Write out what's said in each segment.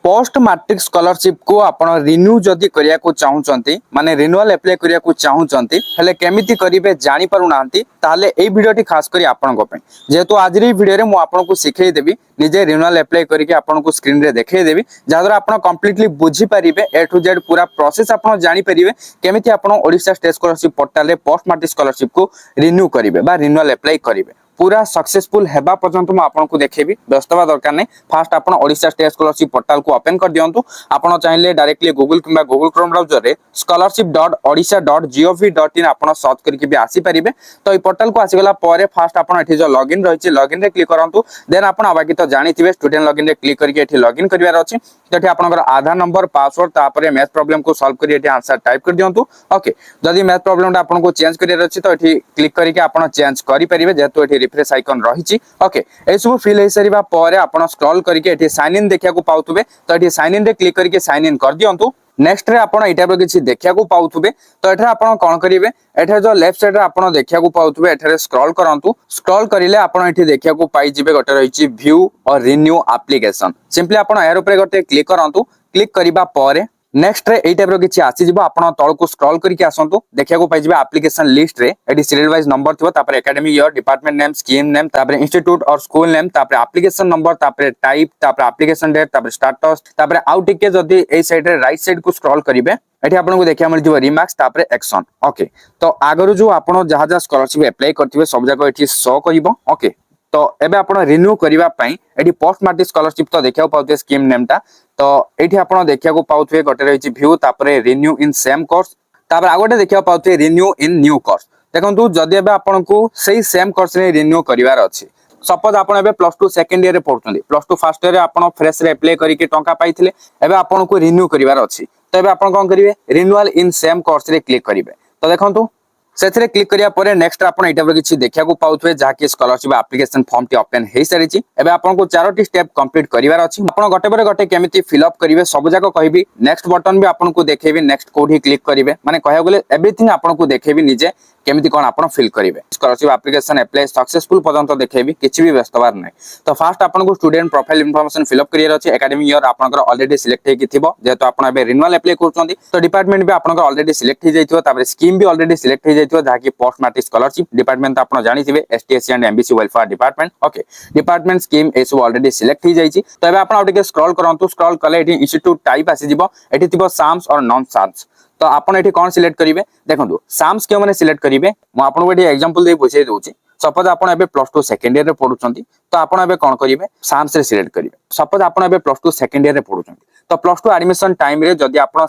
Post matric scholarship को आपण renew जदि करिया को चाहूचंती माने रिन्यूअल अप्लाई करिया को चाहूचंती हेले केमिति करिवे जानि पारु नांती ताले ए वीडियोटी खास करी आपण को पे जेहेतु आज री वीडियो रे मु आपण को सिखै देबी निजे रिन्यूअल अप्लाई करिके आपण को स्क्रीन रे देखै देबी जादरा आपण कंप्लीटली बुझी परिबे ए टू जेड पूरा प्रोसेस आपण जानि परिबे केमिति आपण ओडिशा स्टेट स्कॉलरशिप पोर्टल रे पोस्ट मैट्रिक स्कॉलरशिप को रिन्यू करिवे बा रिन्यूअल अप्लाई करिवे पूरा सक्सेसफुल हेबा पर्यंत मु आपन को देखेबी व्यस्तवा दरकार नै फास्ट आपन ओडिशा स्टेट स्कॉलरशिप पोर्टल को ओपन कर दियंतु आपन चाहिले डायरेक्टली गूगल किबा गूगल क्रोम ब्राउजर रे scholarship.odisha.gov.in आपन सर्च करके भी आसी परिबे तो ई पोर्टल को आसी गला परे फास्ट आपन एठी जो लॉगिन रहिछि लॉगिन रे क्लिक करंतु देन आपन बाकी तो जानिथिबे स्टूडेंट लॉगिन रे क्लिक करके एठी लॉगिन करिवार अछि तेठी आपनकर आधार नंबर पासवर्ड तापरे मैथ प्रॉब्लम को सॉल्व करी एठी आंसर टाइप कर दियंतु ओके जदि मैथ प्रॉब्लम आपन को चेंज करिवार अछि तो एठी क्लिक करके आपन चेंज करि परिबे जेतु एठी रिफ्रेश आइकन रहिछि ओके ए सब फिल हे सरीबा परे आपन स्क्रॉल करके एठी साइन इन देखिया को पाउतबे तो एठी साइन इन रे क्लिक करके साइन इन कर दियंतु नेक्स्ट रे आपण एटा पर किछि देखिया को पाउतबे तो एठा आपण कोन करिवे एठा जो लेफ्ट साइड रे आपण देखिया को पाउतबे एठा रे स्क्रॉल करंतु स्क्रॉल करिले आपण एठी देखिया को पाई जिवे गटे रहिछि व्यू और रिन्यू एप्लीकेशन सिंपली आपण एरो पर गटे क्लिक करंतु क्लिक करिबा परे नेक्स्ट रे एई टाइप रो किछि आसी जिवो आपण तळ को स्क्रॉल करके आसंतु देखिया को पाई जिवे एप्लीकेशन लिस्ट रे एडी सीरियल वाइज नंबर थिबो तापर academy year department name scheme name तापर इंस्टीट्यूट और स्कूल नेम तापर एप्लीकेशन नंबर तापर टाइप तापर एप्लीकेशन डेट तापर स्टेटस तापर आउट टिके जदी एई साइड रे राइट साइड को स्क्रॉल करिवे एठी आपन को देखिया मिल जिवो रिमार्क्स तापर एक्शन ओके तो आगरु जो आपण जहा जहा स्कॉलरशिप अप्लाई करथिबे सब जाको एठी शो करिवो ओके तो एबे आपण रिन्यू करिवा पई एठी पोस्ट मैट्रिक स्कॉलरशिप तो देखिया पाउते स्कीम नेम ता तो एठी आपण देखिया को पाउथे गटे रहिछि व्यू तापरे रिन्यू इन सेम कोर्स तापर आगोटे देखिया पाउथे रिन्यू इन न्यू कोर्स देखंतु जदि एबे आपण को सेही सेम कोर्स रे रिन्यू करिवार अछि सपोज आपण एबे प्लस 2 सेकंड ईयर रे पढुछन्ती प्लस 2 फर्स्ट ईयर रे आपण फ्रेश रे अप्लाई करिके टंका पाइथिले एबे आपण को रिन्यू करिवार अछि तो एबे आपण कोन करिवे रिन्यूअल इन सेम कोर्स रे क्लिक करिवे तो देखंतु सेथरे क्लिक करिया परे नेक्स्ट आपण एटा पर किछि देखिया को पाउथवे जहा कि स्कॉलरशिप एप्लीकेशन फॉर्म टी ओपन हे सारिछि एबे आपण को चारोटी स्टेप कंप्लीट करिवार अछि आपण गटे पर गटे केमिति फिल अप करिवे सब जाको कहिबी नेक्स्ट बटन भी आपण को देखेबी नेक्स्ट कोठी क्लिक करिवे माने कहया गेले एवरीथिंग आपण को देखेबी निजे केमिति कोन आपण फिल करिवे स्कॉलरशिप एप्लीकेशन अप्लाई सक्सेसफुल पर्यंत देखेबी किछि भी व्यस्तबार नै तो फास्ट आपण को student profile information fill up करियर अछि एकेडमी ईयर आपनकर ऑलरेडी सिलेक्ट हे कि थिबो जेतो आपण एबे रिन्यूअल अप्लाई करछन्ती तो डिपार्टमेंट भी आपनकर ऑलरेडी सिलेक्ट हे जाइथिबो तापर स्कीम भी ऑलरेडी सिलेक्ट हे जाइथिबो जहा कि पोस्ट मैट्रिक स्कॉलरशिप डिपार्टमेंट आपण जानिथिबे ST SC and MBC welfare department okay department scheme ए सब ऑलरेडी सिलेक्ट हे जाइछि तो एबे आपण आउटे स्क्रॉल करंतु स्क्रॉल कले एठी इंस्टीट्यूट टाइप आसी जिवो एठी थिबो साम्स और नॉन साम्स तो आपण एठी कोन सिलेक्ट करिवे देखंतु साम्स के माने सिलेक्ट करिवे म आपन एठी एग्जांपल दे बुझाई दोछि सपोज आपण एबे प्लस 2 सेकंड ईयर रे पढुछन्ती तो आपण एबे कोन करिवे साम्स रे सिलेक्ट करिवे सपोज आपण एबे प्लस 2 सेकंड ईयर रे पढुछन्ती तो प्लस 2 एडमिशन टाइम रे जदि आपण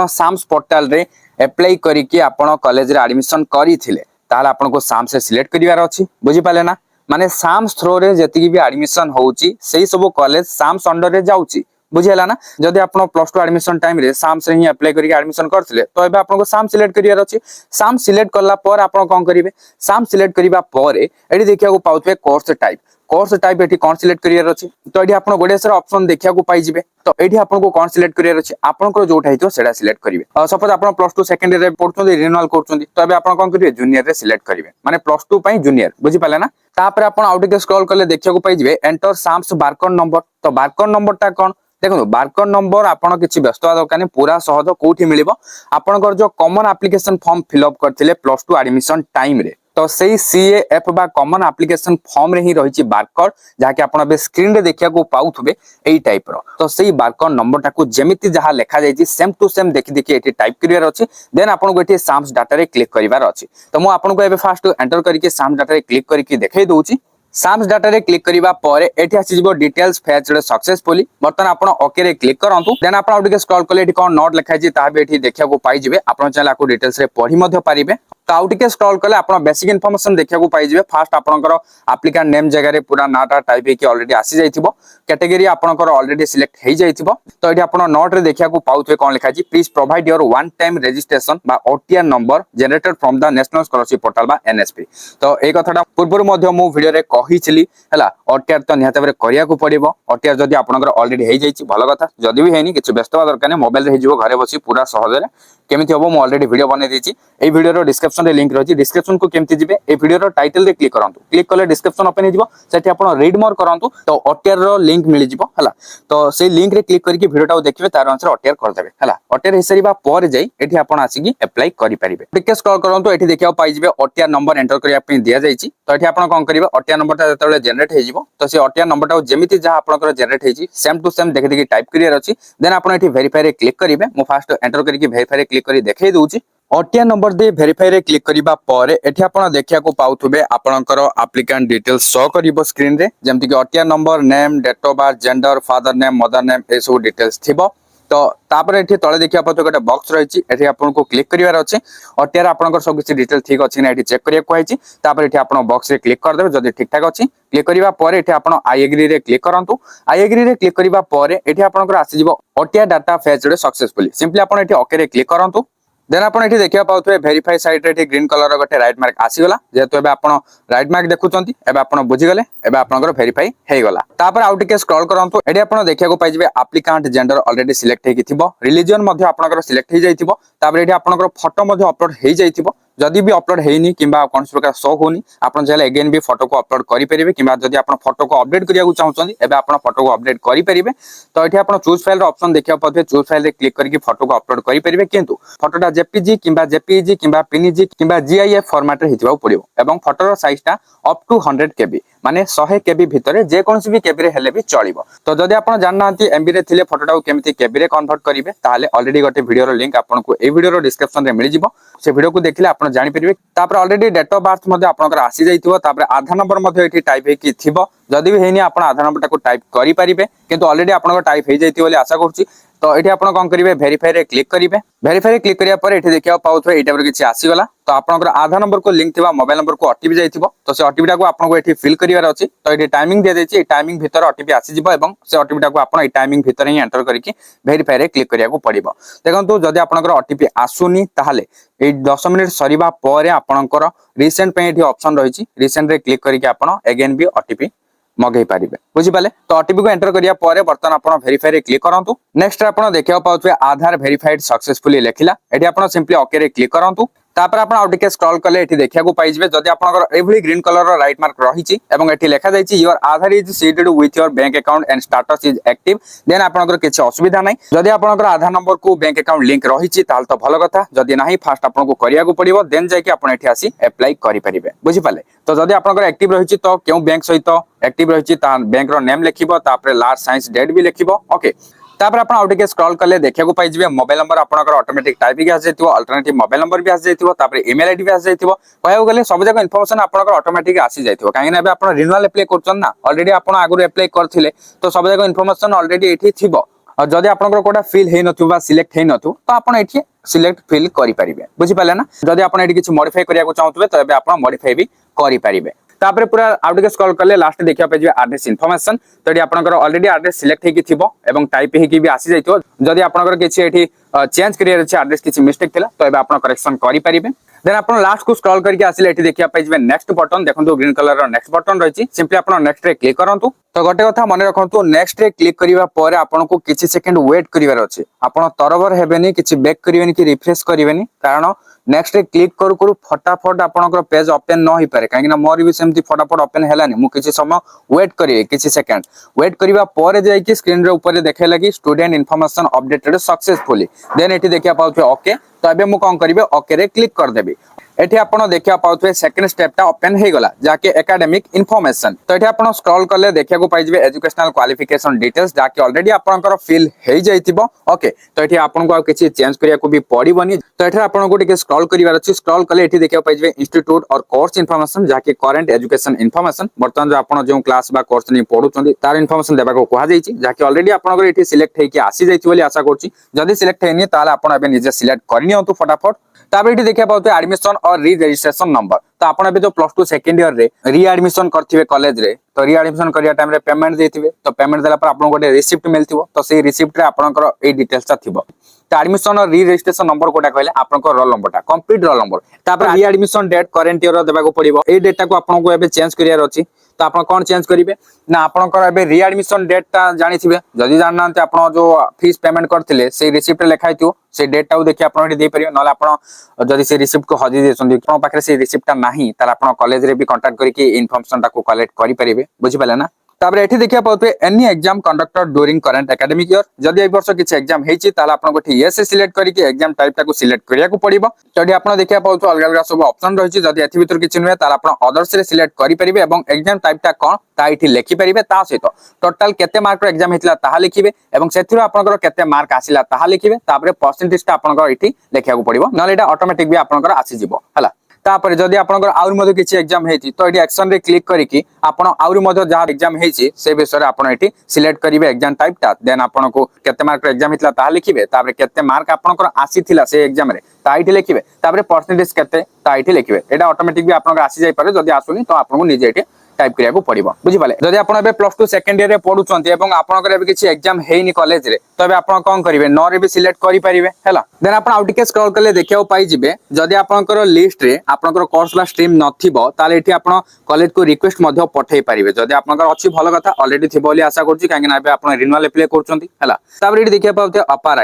साम्स पोर्टल रे अप्लाई करिके आपण कॉलेज रे एडमिशन करिथिले ताले आपण को साम्स रे सिलेक्ट करिवार अछि बुझि पाले ना माने साम्स थ्रो रे जति भी एडमिशन होउची सेही सब कॉलेज साम्स अंडर रे जाउची बुझिला ना जदि आपण प्लस 2 एडमिशन टाइम रे साम्स रे ही अप्लाई करिके एडमिशन करथिले तो एबे आपण को साम सिलेक्ट करियार अछि साम सिलेक्ट करला पर आपण कोन करिवे साम सिलेक्ट करिबा पर एडी देखिया को पाउथबे कोर्स टाइप एठी कोन सिलेक्ट करियार अछि तो एठी आपण गोडे सारा ऑप्शन देखिया को पाई जिवे तो एठी आपण को कोन सिलेक्ट करियार अछि आपण को जोटा हितो सेडा सिलेक्ट करिवे सपोज आपण प्लस 2 सेकंड ईयर रे पढुछन्ती रिन्यूअल करछन्ती तो एबे आपण कोन करिवे जूनियर रे सिलेक्ट करिवे माने प्लस 2 पई जूनियर बुझि पाले ना तापर आपण आउटे स्क्रॉल करले देखिया को पाई जिवे एंटर साम्स बारकोड नंबर तो बारकोड नंबर टा कोन देखो बारकोड नंबर आपण किछि व्यस्त दरकार पूरा सहज कोठी मिलिबो आपनकर जो common application form fill up करथिले प्लस 2 एडमिशन टाइम रे तो सेही सीएएफ बा कॉमन एप्लीकेशन फॉर्म रे ही रहिछि बारकोड जहा कि आपण बे स्क्रीन रे देखिया को पाउथबे एई टाइप रो तो सेही बारकोड नंबर टाको जेमिति जहा लेखा जाइछि सेम टू सेम देखि देखि एठी टाइप करिवार अछि देन आपण को एठी साम्स डाटा रे क्लिक करिवार अछि तो मु आपण को एबे फास्ट एंटर करिके साम्स डाटा रे क्लिक करिके देखाई दोछि साम्स डाटा रे क्लिक करिबा परे एठी आसी जिवो डिटेल्स फेच्ड सक्सेसफुली बर्तन आपण ओके रे क्लिक करंतु देन आपण आउटे स्क्रॉल कले एठी कोन नोट लेखा छि ता बे एठी देखिया को पाई जिवे आपण चाहे आको डिटेल्स रे पढी मध्य पारिबे तो आउटे स्क्रॉल कले आपण बेसिक इन्फॉर्मेशन देखिया को पाई जिवे फास्ट आपनकर एप्लिकेंट नेम जगह रे पूरा नाटा टाइप हे कि ऑलरेडी आसी जाइथिबो कैटेगरी आपनकर ऑलरेडी सिलेक्ट हे जाइथिबो तो एठी आपण नोट रे देखिया को पाउथे कोन लेखा छि please provide your one time registration बा OTR number generated from the national scholarship portal बा एनएसपी तो ए कथाटा पूर्व मध्य मु वीडियो रे कहिছিলি हला ओटीआर तो निहाते बरे करिया को पड़िबो ओटीआर जदी आपनकर ऑलरेडी हे जाइछि भलो कथा जदी भी हेनी किछ व्यस्तवा दरकार नै मोबाइल रे हे जिवो घरे बसी पूरा सहज रे केमिति होबो मु ऑलरेडी वीडियो बनै दिछि ए वीडियो रो डिस्क्रिप्शन डिस्क्रिप्शन रे लिंक रही डिस्क्रिप्शन को केमती जिवे ए वीडियो रो टाइटल रे क्लिक करंतु क्लिक कले डिस्क्रिप्शन ओपन हो सेठी आपण रीड मोर करंतु तो ओटीआर रो लिंक मिल जिवो हला तो से लिंक रे क्लिक करके वीडियो टा देखिबे तार अनुसार ओटीआर कर देबे हला ओटीआर हिसरीबा पर जाई एठी आपण आसी अप्लाई करि परिबे टिके स्क्रॉल करंतु एठी देखिया पाइ जिवे ओटीआर नंबर एंटर करिया पे दिया जाईची तो एठी आपण कोन करिवे ओटीआर नंबर ता जतले जनरेट हे जिवो तो से ओटीआर नंबर टा जेमिति जहा आपनकर जनरेट हे जी सेम टू सेम देखि देखि टाइप करियर अछि देन आपण एठी वेरीफाई रे क्लिक करिवे मु फास्ट एंटर करके वेरीफाई रे क्लिक करी देखाई दउची ओटीआर नंबर दे वेरीफाई रे क्लिक करिबा परे एठी आपण देखिया को पाउथुबे आपनकर एप्लिकेंट डिटेल्स शो करिवो स्क्रीन रे जेमति कि OTR number name date of birth gender father name mother name ए सब डिटेल्स थिबो तो तापर एठी तळे देखिया पतो गोटे बॉक्स रहिछि एठी आपन को क्लिक करिवार अछि ओटीआर आपनकर सब किछि डिटेल ठीक अछि ना एठी चेक करिया को आइछि तापर एठी आपन बॉक्स रे क्लिक कर देबे जदि ठीक ठाक अछि क्लिक करिवा परे एठी आपन आई एग्री रे क्लिक करंतु आई एग्री रे क्लिक करिवा परे एठी आपनकर आसी जिवो OTR data fetched successfully simply आपन एठी ओके रे क्लिक करंतु देन आपण एठी देखिया पाउथबे वेरीफाई साइट रे एठी ग्रीन कलर रो गोटे राइट मार्क आसी गला जेतु एबे आपण राइट मार्क देखुचंती एबे आपण बुझी गले एबे आपनकर वेरीफाई हे गला तापर आउट के स्क्रॉल करंतु एठी आपण देखिया को पाइबे एप्लिकेंट जेंडर ऑलरेडी सिलेक्ट हे कि थिबो रिलीजन मध्ये आपनकर सिलेक्ट हे जाइथिबो तापर एठी आपनकर फोटो मध्ये अपलोड हे जाइथिबो जदि भी अपलोड हेनी किबा कोन प्रकार शो होनी आपण चाहे अगेन भी फोटो को अपलोड करि परिबे किबा जदि आपण फोटो को अपडेट करिया को चाहउछंती एबे आपण फोटो को अपडेट करि परिबे तो एठी आपण चूज फाइल रो ऑप्शन देखिया पथबे चूज फाइल रे क्लिक करके फोटो को अपलोड करि परिबे किंतु फोटोटा जेपीजी किबा जेपीजी किबा पीएनजी किबा जीआईएफ फॉर्मेट रे हितबा पड़िबो एवं फोटो रो साइज टा अप टू 100 केबी माने 100 केबी भितरे जे कोनसी भी केबी रे हेले भी चलिबो तो जदि आपण जाननांती एमबी रे थिले फोटोटा को केमती केबी रे कन्वर्ट करिवे ताले ऑलरेडी गोटे वीडियो रो लिंक आपण को ए वीडियो रो डिस्क्रिप्शन रे मिल जिवो से वीडियो को देखिले आपण जानि परिबे तापर ऑलरेडी डेट ऑफ बर्थ मध्ये आपनकर आसी जाइथिबो तापर आधार नंबर मध्ये एठी टाइप हे कि थिबो जदि भी हेनी आपण आधार नंबर टाको टाइप करि परिबे किंतु ऑलरेडी आपनकर टाइप हे जाइथि बोली आशा करछि तो एठी आपण कोन करिवे वेरीफाई रे क्लिक करिवे वेरीफाई रे क्लिक करिया पर एठी देखिया पाउथबे एटा पर किछि आसी गला तो आपनकर आधार नंबर को लिंक थिबा मोबाइल नंबर को ओटीपी जाइथिबो तो से ओटीपी टा को आपन को एठी फिल करिवार अछि तो एठी टाइमिंग दे देछि ए टाइमिंग भीतर ओटीपी आसी जिवो एवं से ओटीपी टा को आपन ए टाइमिंग भीतर ही एंटर करके वेरीफाई रे क्लिक करिया को पड़िबो देखंतु जदि आपनकर ओटीपी आसुनी ताहाले ए 10 मिनिट सरीबा परे आपनकर रिसेंट पे एठी ऑप्शन रहिछि रिसेंट रे क्लिक करके आपन अगेन भी ओटीपी मगै पारिबे बुझि पाले तो ओटीपी को एंटर करिया परे बर्तन आपण वेरीफाई रे क्लिक करंतु नेक्स्ट आपण देखिया पाउथबे आधार वेरीफाइड सक्सेसफुली लेखिला एठी आपण सिंपली ओके रे क्लिक करंतु तापर आपण आउट के स्क्रॉल करले एठी देखिया को पाइ जिवे जदि आपनकर एभली ग्रीन कलर रो राइट मार्क रहिछि एवं एठी लेखा जाइछि your Aadhaar is seeded with your bank account and status is active then आपनकर किछि असुविधा नै जदि आपनकर आधार नंबर को बैंक अकाउंट लिंक रहिछि ताल तो भलो कथा जदि नाही फास्ट आपन को करिया को पड़िबो देन जाय कि आपण एठी आसी अप्लाई करि परिबे बुझि पाले तो जदि आपनकर एक्टिव रहिछि तो केउ बैंक सहित एक्टिव रहिछि ता बैंक रो नेम लेखिबो तापर लास्ट साइंस डेट भी लेखिबो ओके तापर आपण आउट के स्क्रॉल करले देखिया को पाइ जिवे मोबाइल नंबर आपनकर ऑटोमेटिक टाइपिंग आसे जैतिबो अल्टरनेटिव मोबाइल नंबर भी आसे जैतिबो तापर ईमेल आईडी भी आसे जैतिबो कहयो गले सब जगह इंफॉर्मेशन आपनकर ऑटोमेटिक आसी जैतिबो काहे ना बे आपण रिन्यूअल अप्लाई करछन ना ऑलरेडी आपण आगुर अप्लाई करथिले तो सब जगह इंफॉर्मेशन ऑलरेडी एठी थिबो और जदि आपनकर कोटा फिल हे नथु बा सिलेक्ट हे नथु तो आपण एठी सिलेक्ट फिल करि परिबे बुझि पाले ना जदि आपण एठी किछि मॉडिफाई करिया को चाहतबे तो एबे आपण मॉडिफाई भी करि परिबे तापर पूरा आउट के स्क्रॉल करले लास्ट देखिया पे जे एड्रेस इन्फॉर्मेशन तो एठी आपनकर ऑलरेडी एड्रेस सिलेक्ट हे कि थिबो एवं टाइप हे कि भी आसी जाइतो जदि आपनकर किछि एठी चेंज करियर अछि एड्रेस किछि मिस्टेक थिला तो एबे आपण करेक्शन करि परिबे देन आपण लास्ट को स्क्रॉल करके आसिले एठी देखिया पे जे नेक्स्ट बटन देखंतु ग्रीन कलर रो नेक्स्ट बटन रहिछि सिंपली आपण नेक्स्ट रे क्लिक करंतु तो गोटे कथा मन रखंतु नेक्स्ट रे क्लिक करिवा परे आपण को किछि सेकंड वेट करिवार अछि आपण तरबर हेबेनी किछि बैक करिवेनी कि रिफ्रेश करिवेनी कारण नेक्स्ट रे क्लिक करू करू फटाफट आपनकर पेज ओपन न होई पारे काहे ना मोर भी सेमती फटाफट ओपन हेलानी मु किछि समय वेट करिए किछि सेकंड वेट करिवा परे जाय कि स्क्रीन रे ऊपर देखाय लागि student information updated successfully then एठी देखिया पाउथे ओके तो एबे मु कोन करिवे ओके रे क्लिक कर देबी एठी आपण देखिया पाउथे सेकंड स्टेप टा ओपन हे गला जाके एकेडमिक इन्फॉर्मेशन तो एठी आपण स्क्रॉल करले देखिया को पाइ जेबे एजुकेशनल क्वालिफिकेशन डिटेल्स जाके ऑलरेडी आपनकर फिल हे जाइतिबो ओके तो एठी आपण को किछि चेंज करिया को भी पड़िबनी तो एठी आपण को टिके स्क्रॉल करिवार अछि स्क्रॉल करले एठी देखिया पाइ जेबे इंस्टीट्यूट और कोर्स इन्फॉर्मेशन जाके करंट एजुकेशन इन्फॉर्मेशन बर्तन जो आपण जो क्लास बा कोर्स नि पढुचंदी तार इन्फॉर्मेशन देबा को कहा जाइछि जाके ऑलरेडी आपनकर एठी सिलेक्ट हे कि आसी जाइति बोली आशा करछि जदी सिलेक्ट हेनी ताले आपण एबे निजे सिलेक्ट करनियंतु फटाफट तापर एठी देखिया पाउते एडमिशन और री रजिस्ट्रेशन नंबर तो आपण एबे जो प्लस 2 सेकंड ईयर रे री एडमिशन करथिबे कॉलेज रे तो री एडमिशन करिया टाइम रे पेमेंट देथिबे तो पेमेंट देला पर आपण गोटे रिसिप्ट मिलथिबो तो सेही रिसिप्ट रे आपनकर ए डिटेल्स ता थिबो तो एडमिशन और री रजिस्ट्रेशन नंबर कोटा कहले आपनकर रोल नंबर ता कंप्लीट रोल नंबर तापर री एडमिशन डेट करंट ईयर देबा को पड़िबो ए डेटा को आपण को एबे चेंज करियार अछि तो आप कौन चेंज करेंगे ना आपंकर रिएडमिशन डेटा जानिथिबे जदि जानना आप जो फीस पेमेंट करथिले से रिसिप्ट लिखाई थो से डेटा देखिए आप दे पारे ना आप जदि से रिसिप्ट को हजि देछन पाखे से रिसिप्टा नाही तार आप कॉलेज रे भी कांटेक्ट करके इनफॉरमेशन टाको कलेक्ट करि परिबे बुझि पाले ना तापर एठी देखिया पाउते any exam conducted during current academic year जदि ए वर्ष किछ एग्जाम हेछि ताला आपन को यस सिलेक्ट करके एग्जाम टाइप टाको सिलेक्ट करिया को पड़िबो जदि आपन देखिया पाउतो अलग अलग सब ऑप्शन रहिछि जदि एथि भीतर किछ नुए ताला आपन अदर्स रे सिलेक्ट करि परिबे एवं एग्जाम टाइप टा कोन ता एठी लिखि परिबे ता सहित टोटल केते मार्क रो एग्जाम हेतिला ताहा लिखिबे एवं सेथिरो आपनकर केते मार्क आसिला ताहा लिखिबे तापर परसेंटेज टा आपनकर एठी लेखिया को पड़िबो नले एटा ऑटोमेटिक भी आपनकर आसी जिवो हला तापर जदि आपनकर आउर मध्ये किछि एग्जाम हेछि तो एठी एक्शन रे क्लिक करिकि आपन आउर मध्ये जहा एग्जाम हेछि से विषय रे आपन एठी सिलेक्ट करिवे एग्जाम टाइप ता देन आपन को केते मार्क रो एग्जाम हेतला ता लिखिबे तापर केते मार्क आपनकर आसीथिला से एग्जाम रे ता एठी लिखिबे तापर परसेंटेज केते ता एठी लिखिबे एटा ऑटोमेटिक भी आपनकर आसी जाय पारे जदि आसुनी तो आपन को निजे एठी टाइप करिया को पड़िबो बुझि पाले जदि आपन एबे प्लस 2 सेकंड ईयर रे पढुचंती एवं आपनकर एबे किछि एग्जाम हेइनी कॉलेज रे तबे आपन कोन करिवे न रे भी सिलेक्ट करि परिबे हैला देन आपन आउटिके स्क्रॉल करले देखियो पाई जिवे जदि आपनकर लिस्ट रे आपनकर कोर्स बा स्ट्रीम नथिबो ताले एठी आपन कॉलेज को रिक्वेस्ट मध्ये पठै परिबे जदि आपनकर अछि भलो कथा ऑलरेडी थिबो बोली आशा करछि काहे ना एबे आपन रिन्यूअल अप्लाई करचंती हैला तापर एठी देखिया पाउते अपर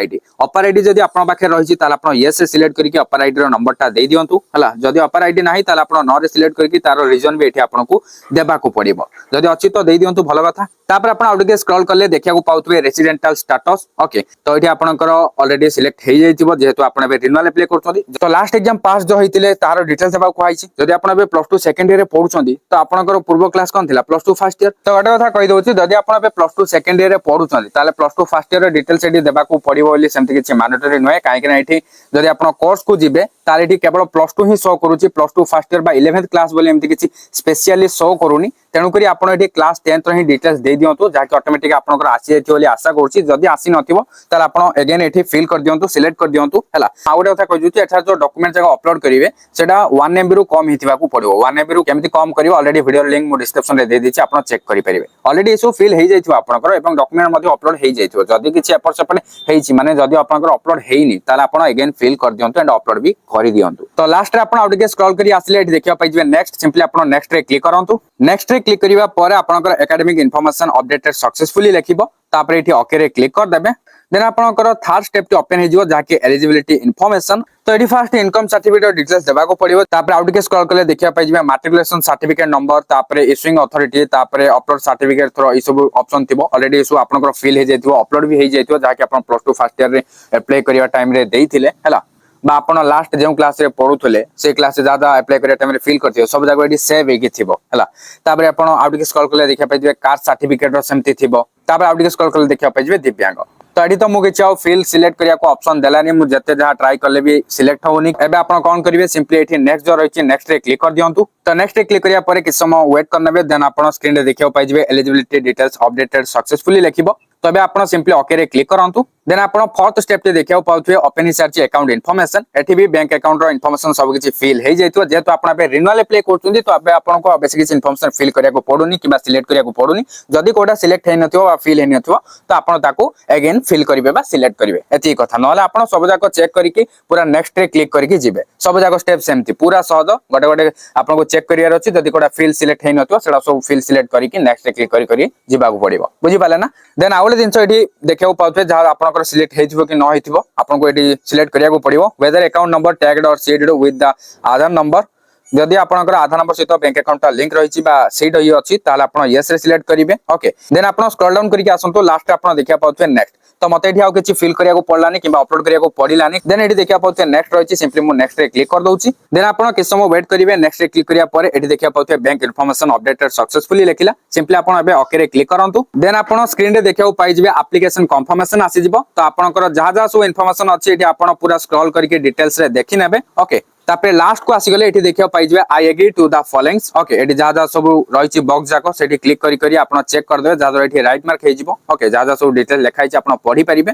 आईडी जदि आपन पाखे रहिछि ताले आपन यस सिलेक्ट करिके अपर आईडी रो नंबर ता देइ दियंतु हैला जदि अपर आईडी नाही ताले आपन न रे सिलेक्ट करिके तारो रीजन भी एठी आपन को देबा को पड़िबो जदि अछि तो देइ दियंतु भलो कथा तापर आपण आउटके स्क्रॉल करले देखिया को पाउतबे रेसिडेंटल स्टेटस ओके तो एठी आपनकर ऑलरेडी सिलेक्ट हे जाइतिबो जेहेतु आपण बे रिन्यूअल अप्लाई करछथि तो लास्ट एग्जाम पास जो होइतिले तारो डिटेल्स देबा को आइछि जदि आपण बे प्लस 2 सेकंड ईयर रे पढुछथि तो आपनकर पूर्व क्लास कोन थिला प्लस 2 फर्स्ट ईयर तो एटा कथा कहि दोछि जदि आपण बे प्लस 2 सेकंड ईयर रे पढुछथि ताले प्लस 2 फर्स्ट ईयर रे डिटेल्स एठी देबा को पड़िबो बोली सेमति किछि मैंडेटरी नय काहे कि एठी जदि आपण कोर्स को जिबे ताले एठी केवल प्लस 2 ही शो करूछि प्लस 2 फर्स्ट ईयर बा 11th क्लास बोली एमति किछि स्पेशली शो करूनी तेणु करी आपण एठी क्लास 10th रो ही डिटेल्स दे दियंतु जाके ऑटोमेटिक आपनकर आसी जायथि बोली आशा करछि जदि आसी नथिबो ताले आपण अगेन एठी फिल कर दियंतु सिलेक्ट कर दियंतु हला आउडे कथा कहि जुति एठा जो डॉक्यूमेंट जाका अपलोड करिवे सेटा 1 MB रु कम हिथिबा को पड़िबो 1 MB रु केमति कम करिवो ऑलरेडी वीडियो लिंक मो डिस्क्रिप्शन रे दे दिछि आपण चेक करि परिबे ऑलरेडी इशू फिल हे जायथि आपनकर एवं डॉक्यूमेंट मध्ये अपलोड हे जायथि जदि किछि एपर सेपन हेछि माने जदि आपनकर अपलोड हेइनी ताले आपण अगेन फिल कर दियंतु एंड अपलोड भी करि दियंतु तो लास्ट रे आपण आउडे स्क्रॉल करि आसले एठी देखिया पाइ जिवे नेक्स्ट सिंपली आपण नेक्स्ट रे क्लिक करंतु नेक्स्ट रे क्लिक करिवा परे आपनकर एकेडमिक इन्फॉर्मेशन अपडेटेड सक्सेसफुली लेखिबो तापर एठी ओके रे क्लिक कर देबे देन आपनकर थर्ड स्टेप टी ओपन हे जिवो जाके एलिजिबिलिटी इन्फॉर्मेशन तो एठी फर्स्ट इनकम सर्टिफिकेट डिटेल्स देबा को पड़िबो तापर आउटके स्क्रॉल करले देखिया पाइ जिवे मैट्रिकुलेशन सर्टिफिकेट नंबर तापर इशुइंग अथॉरिटी तापर अपलोड सर्टिफिकेट थ्रो ई सब ऑप्शन थिबो ऑलरेडी इशू आपनकर फिल हे जैतिबो अपलोड भी हे जैतिबो जाके आपन प्लस 2 फर्स्ट ईयर रे अप्लाई करिया टाइम रे देइथिले हला बा आपण लास्ट जेउ क्लास रे पढुथले से क्लास से ज्यादा अप्लाई करिया टाइम रे फिल करथियो सब जगह एडी सेव हे थिबो हला तापर आपण आउटके स्क्रॉल करले देखिया पाइ जिवे कास्ट सर्टिफिकेट रो सेमति थिबो तापर आउटके स्क्रॉल करले देखिया पाइ जिवे दिव्यांग तो एडी तो मु किछ फिल सिलेक्ट करिया को ऑप्शन देलानी मु जते जहा ट्राई करले भी सिलेक्ट होनी एबे आपण कोन करिवे सिंपली एठी नेक्स्ट जो रहिछि नेक्स्ट रे क्लिक कर दियंतु तो नेक्स्ट रे क्लिक करिया परे किछ समय वेट करनेबे देन आपण स्क्रीन रे देखियो पाइ जिवे एलिजिबिलिटी डिटेल्स अपडेटेड सक्सेसफुली लेखिबो तबे आपण सिंपली ओके रे क्लिक करंतु देन आपण फोर्थ स्टेप ते देखियो पाउथवे ओपन रिसर्च अकाउंट इन्फॉर्मेशन एठी भी बैंक अकाउंट रो इन्फॉर्मेशन सब किछि फिल हे जैतो जेतो आपण बे रिन्यूअल अप्लाई करछुंदी तो अबे आपण को बेसिक किछि इन्फॉर्मेशन फिल करिया को पडुनी किबा सिलेक्ट करिया को पडुनी जदी कोडा सिलेक्ट हे नथियो बा फिल हे नथियो तो आपण ताको अगेन फिल करिवे बा सिलेक्ट करिवे एती कथा नले आपण सब जाको चेक करिके पूरा नेक्स्ट रे क्लिक करिके जिवे सब जाको स्टेप सेमती पूरा सहज गोटे गोटे आपण को चेक करिया अछि जदी कोडा फिल सिलेक्ट हे नथियो सेडा सब फिल सिलेक्ट करिके नेक्स्ट रे क्लिक करि जिबा को पडिबो बुझि पाले ना देन आउले दिन एठी देखियो पाउथवे जहा आपनकर सिलेक्ट हेथिबो कि न हेथिबो आपनको एठी सिलेक्ट करिया को पडिबो वेदर अकाउंट नंबर टैग्ड और seeded with the Aadhaar number जदि आपनकर आधार नंबर सहित बैंक अकाउंट लिंक रहिछि बा सीड होई अछि ताले आपण यस रे सिलेक्ट करिवे ओके देन आपण स्क्रॉल डाउन करिके आसंतो लास्ट आपण देखिया पाउथवे नेक्स्ट तो मते एठी आउ किछि फिल करिया को पडलानी किबा अपलोड करिया को पडिलानी देन एठी देखिया पाउथवे नेक्स्ट रहिछि सिंपली मु नेक्स्ट रे क्लिक कर दोछि देन आपण किछ समय वेट करिवे नेक्स्ट रे क्लिक करिया परे एठी देखिया पाउथवे बैंक इन्फॉर्मेशन अपडेटेड सक्सेसफुली लेखिला सिंपली आपण एबे ओके रे क्लिक करंतु देन आपण स्क्रीन रे देखिया पाइ जिवे एप्लीकेशन कंफर्मेशन आसी जिवो तो आपनकर जहा जहा सब इन्फॉर्मेशन अछि एठी आपण पूरा स्क्रॉल करके डिटेल्स रे देखि नेबे ओके तापरे लास्ट को आसी गले एठी देखियो पाइ जिवे I agree to the followings okay एठी जहा जहा सब रहिछि बॉक्स जाको सेठी क्लिक करी करी आपण चेक कर देबे जहा एठी राइट मार्क हे जिवो ओके जहा जहा सब डिटेल लिखाइ छि आपण पढी परिबे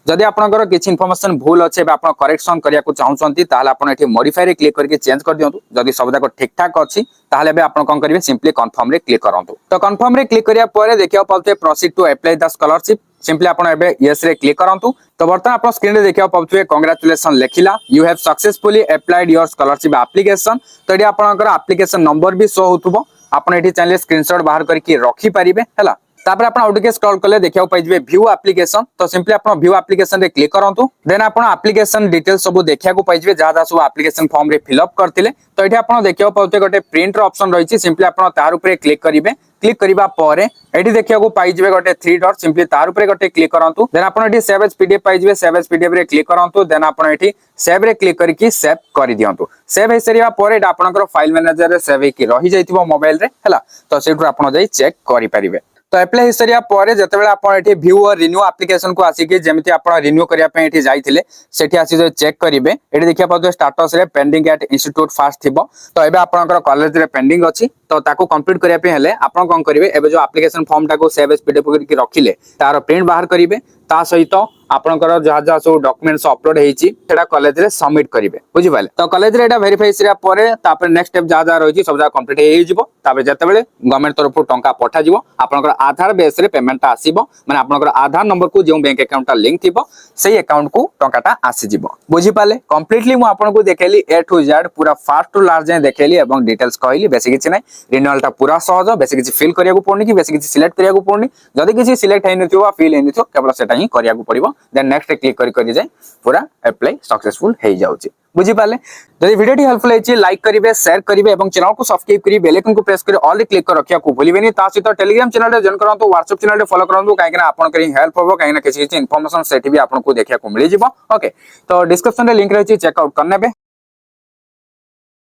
जदि आपनकर किछि इन्फॉर्मेशन भूल अछि बा आपण करेक्शन करिया को चाहउछंती ताहाले आपण एठी मॉडिफाई रे क्लिक करके चेंज कर दियंतु जदि सब जाको ठीक ठाक अछि ताहाले बे आपण कोन करिवे सिंपली कंफर्म रे क्लिक करंतु तो कंफर्म रे क्लिक करिया परे देखियो पाउते proceed to apply the scholarship simply आपण एबे यस रे क्लिक करंतु तो बर्तमान आपण स्क्रीन रे देखियो पाउथवे कांग्रेचुलेशन लेखिला you have successfully applied your scholarship application तो एडी आपनकर एप्लीकेशन नंबर भी शो होतबो आपण एठी चाहिले स्क्रीनशॉट बाहर करके रखी परिबे हला तापर आपण आउट के स्क्रॉल करले देखियो पाइ जबे व्यू एप्लीकेशन तो सिंपली आपण व्यू एप्लीकेशन रे क्लिक करंतु देन आपण एप्लीकेशन डिटेल्स सब देखिया को पाइ जबे जहा सब एप्लीकेशन फॉर्म रे फिल अप करथिले तो एठी आपण देखियो पाउते गोटे प्रिंट रो ऑप्शन रहिछि सिंपली आपण तार ऊपर क्लिक करिवे क्लिक करिबा परे एठी देखिया को पाइ जबे गोटे 3 डॉट सिंपली तार ऊपर गोटे क्लिक करंतु देन आपण एठी सेव एज पीडीएफ पाइ जबे सेव एज पीडीएफ रे क्लिक करंतु देन आपण एठी सेव रे क्लिक करके सेव करि दियंतु सेव हे सरिया परे एटा आपनकर फाइल मैनेजर रे सेव हे कि रहि जाइतिबो मोबाइल रे हला तो सेठु आपण जाई चेक करि परिबे तो अप्लाई हिस्टोरिया परे जतेबेले आपण एठी व्यू और रिन्यू एप्लीकेशन को आसी कि जेमिति आपण रिन्यू करिया पे एठी जाइथिले सेठी आसी जो चेक करिवे एठी देखिया पाउ स्टेटस रे पेंडिंग एट इंस्टीट्यूट फास्ट थिबो तो एबे आपनकर कॉलेज रे पेंडिंग अछि तो ताको कंप्लीट करिया पे हेले आपण कोन करिवे एबे जो एप्लीकेशन फॉर्म टाको सेव एज पीडीएफ करके रखिले तार प्रिंट बाहर करिवे ता सहित आपनकर जहा जहा सब डॉक्यूमेंट्स अपलोड हेछि सेटा कॉलेज रे सबमिट करिवे बुझि पाले तो कॉलेज रे एटा वेरीफाई सिरा परे तापर नेक्स्ट स्टेप जहा जहा रहिछि सब जहा कंप्लीट हे जिवो तापर जतेबेले गवर्नमेंट तरफ टंका पठा जिवो आपनकर आधार बेस रे पेमेंट आसीबो माने आपनकर आधार नंबर को जो बैंक अकाउंट ता लिंक थिबो सेही अकाउंट को टंकाटा आसी जिवो बुझि पाले कंप्लीटली मु आपनको देखेली ए टू जेड पूरा फास्ट टू लार्ज जाय देखेली एवं डिटेल्स कहली बेसी किछि नै रिन्यूअल टा पूरा सहज बेसी किछि फिल करिया को पड़नी कि बेसी किछि सिलेक्ट करिया को पड़नी जदी किछि सिलेक्ट हेइ नथिबो फिल हेइ नथिबो केवल सेटा ही करिया को पड़िबो देन नेक्स्ट क्लिक करी जाय पूरा अप्लाई सक्सेसफुल हेइ जाउची बुझी पाले जदि वीडियो टी हेल्पफुल हेछि लाइक करिवे शेयर करिवे एवं चैनल को सब्सक्राइब करी बेल आइकन को प्रेस करी ऑल रे क्लिक कर रखिया को भूलिबेनी ता सहित टेलीग्राम चैनल रे जॉइन करंतु व्हाट्सएप चैनल रे फॉलो करंतु काहे कि आपन करी हेल्प होबो काहे ना किछि इन्फॉर्मेशन सेठी भी आपन को देखिया को मिलि जिवो ओके तो डिस्क्रिप्शन रे लिंक रहछि चेक आउट करनेबे।